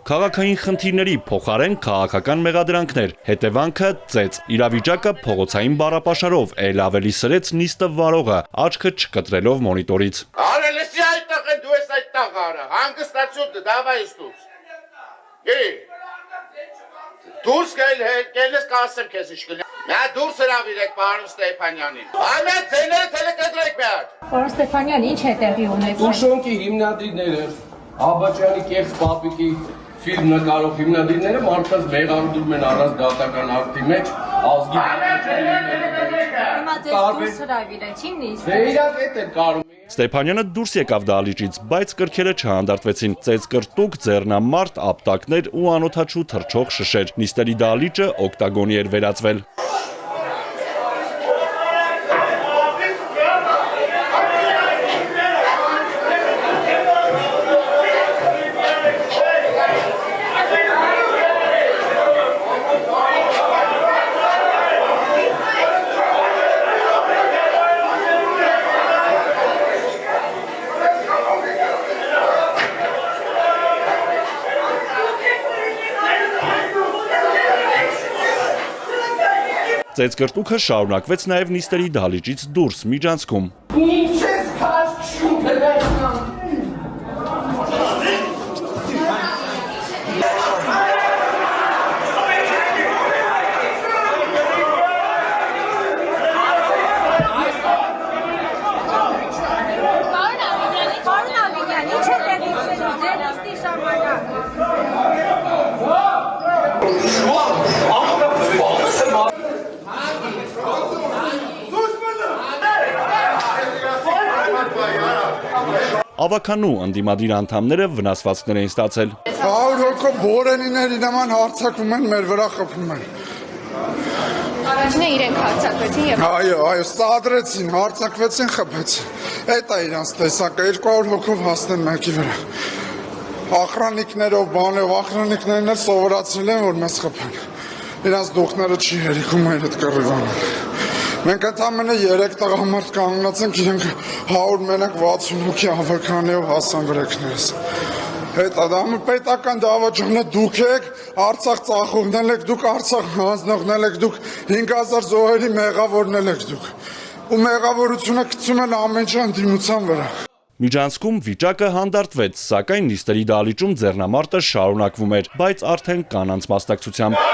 Քաղաքային խնդիրների փոխարեն քաղաքական մեղադրանքներ, հետևանքը ծեծ, իրավիճակը փողոցային բառապաշարով էլ ավելի սրեց նիստը վարողը, աչքը չկտրելով մոնիտորից։ Արելեսի այդտեղ են, դու ես այդտեղ արա, հանգստացու դավայ ստուց։ Դուրս գելես կասեմ քեզ ինչ կլինի։ Նա դուրս հրավիրեք պարոն Ստեփանյանին։ Ամեն ձեները թելեկադրեք մի հատ։ Պարոն Ստեփանյան, ինչ է տեղի ունեցել։ Ուշոնքի հիմնադիրները, Աբաջյանի կեղծ պապիկի ֆիլմ նկարող հիմնադիրները մարդկանց մեղադրում են առանց դատական ակտի մեջ, ազգի Հիմա ձեզ դուրս հրավիրեցին նիստ։ Դե իրաք էդ էլ կարում։ Ստեփանյանը դուրս եկավ դահլիճից, բայց կրքերը չհանդարտվեցին։ Ծեծ կրտուկ, ձեռնամարտ, ապտակներ ու անօթաչու թռչող շշեր։ Նիստերի դահլիճը օկտագոնի էր վերածվել։ Ծեծ կրտուկը շարունակվեց նաև նիստերի դահլիճից դուրս միջանցքում։ Ինչ ես քաշքշում բերական։ Ավականու ընդդիմադիր անդամները վնասվածքներ էին ստացել։ 100 հոգով բորենիների նման հարձակվում են, մեր վրա խփում են։ Առաջինը իրենք հարձակվեցին եւ Այո, սադրեցին, հարձակվեցին, խփեցին։ Այդ է իրանց տեսակը 200 հոգով հասնեն մեկի վրա։ Ախրանիկներով, բանով, ախրանիկներն էլ սովորացրել են, որ մեզ խփեն։ Իրանց դուխները չի հերիքում են այդ կռիվանը։ Մենք ընդամենը 3 տղամարդ կանգնած ենք, իրենք 100 մենակ 60 հոգի ավականեով հասան վրեքներս։ Հետ ադամը պետական դավաճանը դուք եք, Արցախ ծախողնել եք դուք, Արցախ հանձնողնել եք դուք, 5000 զոհերի մեղավորնել եք դուք։ Ու մեղավորությունը գցում են ամեն ինչ ընդդիմության վրա։ Միջանցքում վիճակը հանդարտվեց, սակայն նիստերի դահլիճում ձեռնամարտը շարունակվում էր, բայց արդեն կանանց մասնակցությամբ։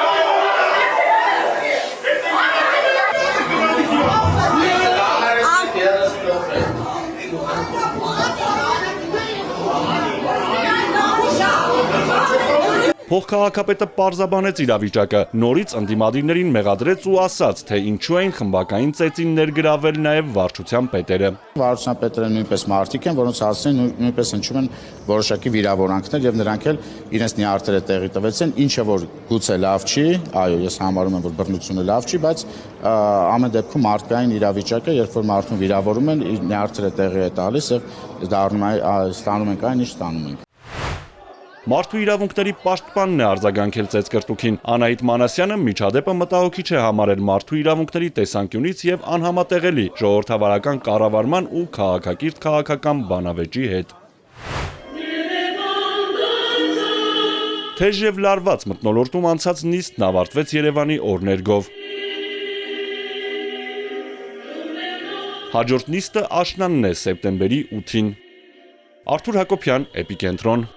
Փոխքաղաքապետը պարզաբանեց իրավիճակը, նորից ընդդիմադիրներին մեղադրեց ու ասաց, թե ինչու են խմբակային ծեծին ներգրավել նաև վարչության պետերը։ Վարչության պետերը նույնպես մարդիկ են, որոնց հասցեն նույնպես հնչում են որոշակի վիրավորանքներ եւ նրանք էլ իրենց նյարդերը տեղի տվեցին, ինչը որ գուցե լավ չի, այո, ես համարում եմ, որ բռնությունը լավ չի, բայց ամեն դեպքում մարդկային իրավիճակը, երբ որ մարդուն վիրավորում են, իր նյարդերը տեղի է տալիս եւ դառնում է ստանում ենք այն, ինչ ստանում ենք։ Մարդու իրավունքների պաշտպանն է արձագանքել ծեծ կրտուկին։ Անահիտ Մանասյանը միջադեպը մտահոգիչ է համարել մարդու իրավունքների տեսանկյունից եւ անհամատեղելի ժողովրդավարական կառավարման ու քաղաքակիրթ քաղաքական բանավեճի հետ։ Թեժ եւ լարված մթնոլորտում անցած նիստն ավարտվեց Երևանի օրներգով։ Հաջորդ նիստը աշնանն է սեպտեմբերի 8-ին։ Արթուր Հակոբյան, Էպիկենտրոն։